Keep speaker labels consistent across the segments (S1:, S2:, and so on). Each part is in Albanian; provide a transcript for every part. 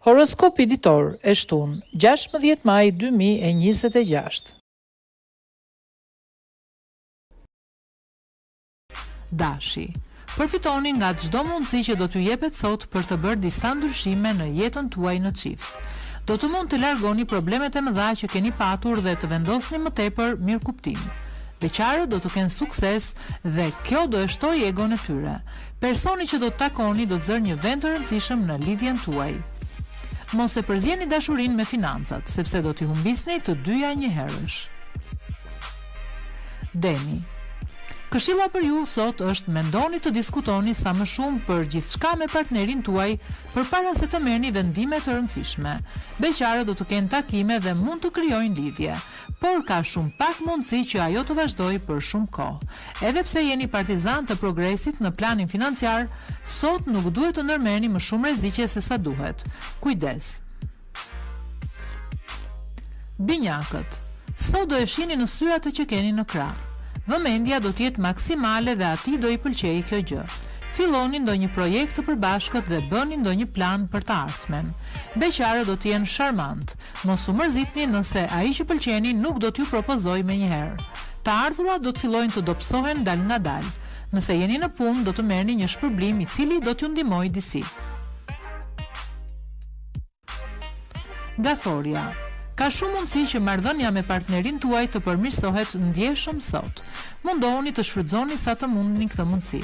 S1: Horoskopi ditor e shtunë, 16 maj 2026. Dashi. Përfitoni nga çdo mundësi që do t'ju jepet sot për të bërë disa ndryshime në jetën tuaj në çift. Do të mund të largoni problemet e mëdha që keni patur dhe të vendosni më tepër mirëkuptim. Beqarët do të kenë sukses dhe kjo do e shtojë egon e tyre. Personi që do të takoni do të zërë një vend të rëndësishëm në lidhjen tuaj. Mos e përzjeni dashurinë me financat, sepse do t'i humbisni të dyja njëherësh. Deni. Këshilla për ju sot është mendoni të diskutoni sa më shumë për gjithçka me partnerin tuaj përpara se të merrni vendime të rëndësishme. Beqarët do të kenë takime dhe mund të krijojnë lidhje, por ka shumë pak mundësi që ajo të vazhdojë për shumë kohë. Edhe pse jeni partizan të progresit në planin financiar, sot nuk duhet të ndërmerrni më shumë rreziqe se sa duhet. Kujdes. Binjakët. Sot do e shihni në sy atë që keni në krah. Vëmendja do t'jetë maksimale dhe atij do i pëlqejë kjo gjë. Filloni ndonjë projekt të përbashkët dhe bëni ndonjë plan për të ardhmen. Beqarët do të jenë sharmant. Mos u mërzitni nëse ai që pëlqeni nuk do t'ju propozojë menjëherë. Të ardhurat do të fillojnë të dobësohen dal nga dal. Nëse jeni në punë, do të merrni një shpërblim i cili do t'ju ndihmojë disi. Daforia. Ka shumë mundësi që marrëdhënia me partnerin tuaj të përmirësohet ndjeshëm sot. Mundohuni të shfrytëzoni sa të mundni këtë mundësi.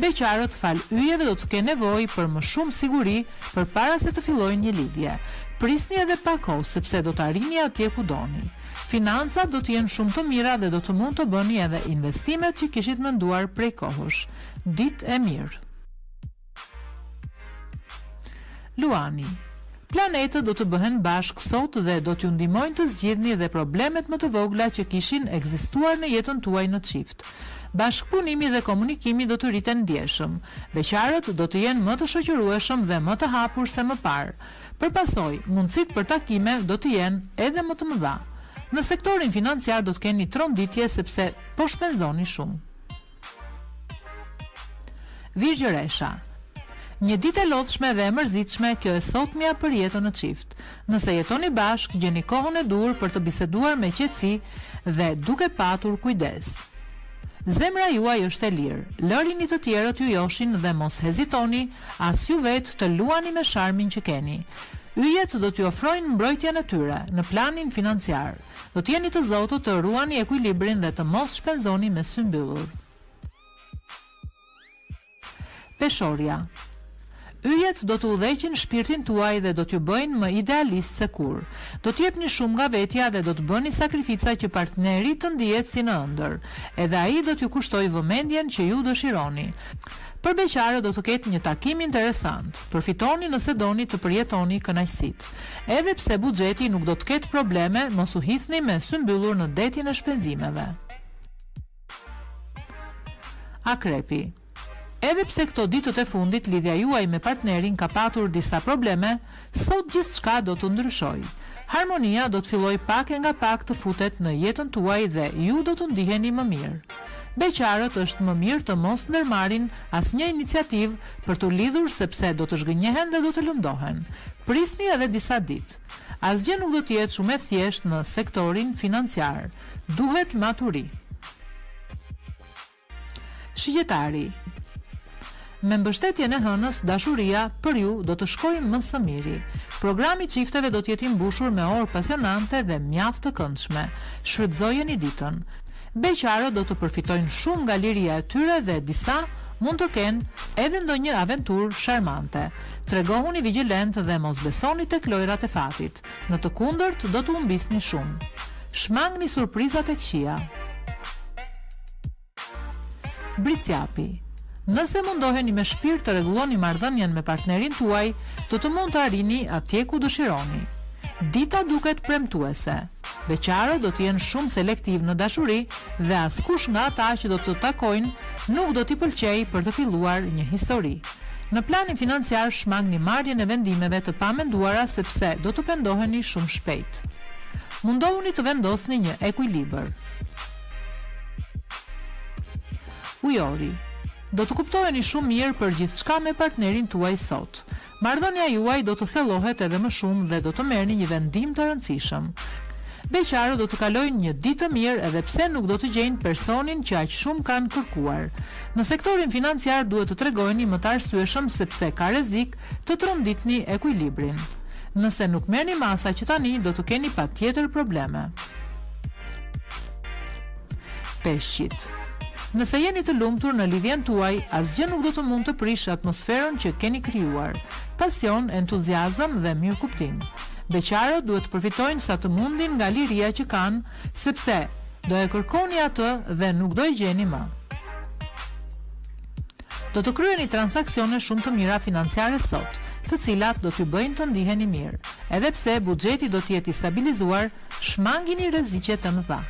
S1: Beqarët fal yjeve do të kenë nevojë për më shumë siguri përpara se të fillojnë një lidhje. Prisni edhe pak kohë sepse do të arrini atje ku doni. Financat do të jenë shumë të mira dhe do të mund të bëni edhe investimet që kishit menduar prej kohësh. Ditë e mirë. Luani. Planetët do të bëhen bashkë sot dhe do t'ju ndihmojnë të zgjidhni dhe problemet më të vogla që kishin ekzistuar në jetën tuaj në çift. Bashkëpunimi dhe komunikimi do të rriten ndjeshëm. Beqarët do të jenë më të shoqërueshëm dhe më të hapur se më parë. Përpasoj, mundësitë për takime do të jenë edhe më të mëdha. Në sektorin financiar do të keni tronditje sepse po shpenzoni shumë. Virgjëresha. Një ditë e lodhshme dhe e mërzitshme kjo e sotmja për jetën në çift. Nëse jetoni bashkë, gjeni kohën e dur për të biseduar me qetësi dhe duke patur kujdes. Zemra juaj është e lirë, lërini të tjerët ju joshin dhe mos hezitoni as ju vetë të luani me sharmin që keni. Yjet do t'ju ofrojnë mbrojtjen e tyre në planin financiar. Do t'jeni të zotë të ruani ekuilibrin dhe të mos shpenzoni me sy mbyllur. Peshorja. Yjet do të udhëheqin shpirtin tuaj dhe do t'ju bëjnë më idealist se kur. Do t'jepni shumë nga vetja dhe do të bëni sakrifica që partneri të ndihet si në ëndër. Edhe ai do t'ju kushtojë vëmendjen që ju dëshironi. Për beqarët do të ketë një takim interesant. Përfitoni nëse doni të përjetoni kënaqësitë. Edhe pse buxheti nuk do të ketë probleme, mos u hidhni me sy mbyllur në detin e shpenzimeve. Akrepi. Edhe pse këto ditët e fundit lidhja juaj me partnerin ka patur disa probleme, sot gjithçka do të ndryshojë. Harmonia do të fillojë pak e nga pak të futet në jetën tuaj dhe ju do të ndiheni më mirë. Beqarët është më mirë të mos ndërmarrin asnjë iniciativë për të lidhur sepse do të zhgënjehen dhe do të lëndohen. Prisni edhe disa ditë. Asgjë nuk do të jetë shumë e thjeshtë në sektorin financiar. Duhet maturi. Shigjetari. Me mbështetjen e hënës, dashuria për ju do të shkojë më së miri. Programi i çifteve do të jetë i mbushur me orë pasionante dhe mjaft të këndshme. Shfrytëzojeni ditën. Beqarët do të përfitojnë shumë nga liria e tyre dhe disa mund të kenë edhe ndonjë aventurë sharmante. Tregohuni vigjilent dhe mos besoni tek lojrat e fatit. Në të kundërt do të humbisni shumë. Shmangni surprizat e këqija. Bricjapi. Nëse mundoheni me shpirt të rregulloni marrëdhënien me partnerin tuaj, do të mund të arrini atje ku dëshironi. Dita duket premtuese. Beqarët do të jenë shumë selektiv në dashuri dhe askush nga ata që do të takojnë nuk do t'i pëlqejë për të filluar një histori. Në planin financiar shmangni marrjen e vendimeve të pamenduara sepse do të pendoheni shumë shpejt. Mundohuni të vendosni një ekuilibër. Ujori. Do të kuptoheni shumë mirë për gjithçka me partnerin tuaj sot. Marrëdhënia juaj do të thellohet edhe më shumë dhe do të merrni një vendim të rëndësishëm. Beqarët do të kalojnë një ditë të mirë edhe pse nuk do të gjejnë personin që aq shumë kanë kërkuar. Në sektorin financiar duhet të tregojeni më të arsyeshëm sepse ka rrezik të tronditni ekuilibrin. Nëse nuk merrni masa që tani do të keni patjetër probleme. Peshqit. Nëse jeni të lumtur në lidhjen tuaj, asgjë nuk do të mund të prishë atmosferën që keni krijuar. Pasion, entuziazëm dhe mirëkuptim. Beqarët duhet të përfitojnë sa të mundin nga liria që kanë, sepse do e kërkoni atë dhe nuk do e gjeni më. Do të kryeni transaksione shumë të mira financiare sot, të cilat do t'ju bëjnë të ndiheni mirë. Edhe pse buxheti do të jetë i stabilizuar, shmangini rreziqe të mëdha.